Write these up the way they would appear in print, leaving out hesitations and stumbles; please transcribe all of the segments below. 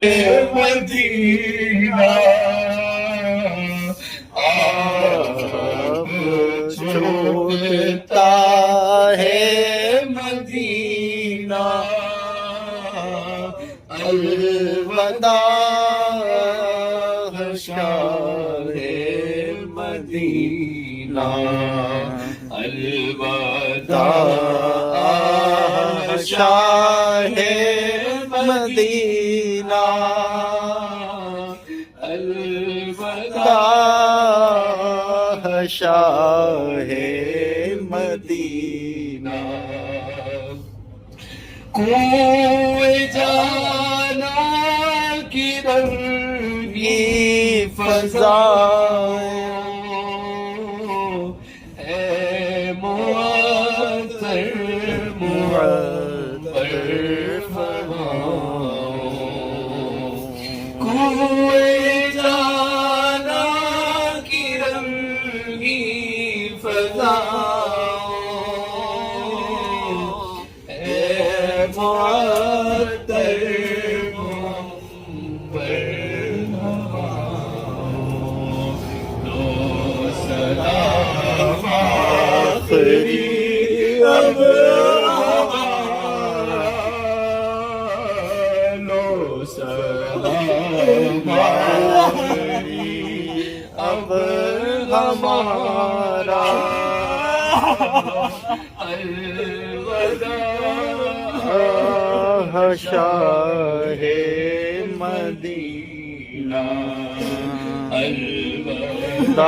مدینہ اب چھوٹتا ہے مدینہ، الوداع شاہ مدینہ، الوداع شاہ مدینہ، الوداع شاہ مدینہ۔ کوئے جانا کی رنگی فضا ہے معطر معطر فرماؤ، کوئے جانا کی رنگی فضا معطر سلام آخری اب لو سلام آخری اب ہمارا الوداع شاہ مدینہ، الوداع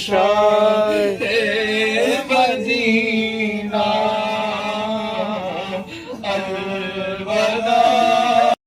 شاہ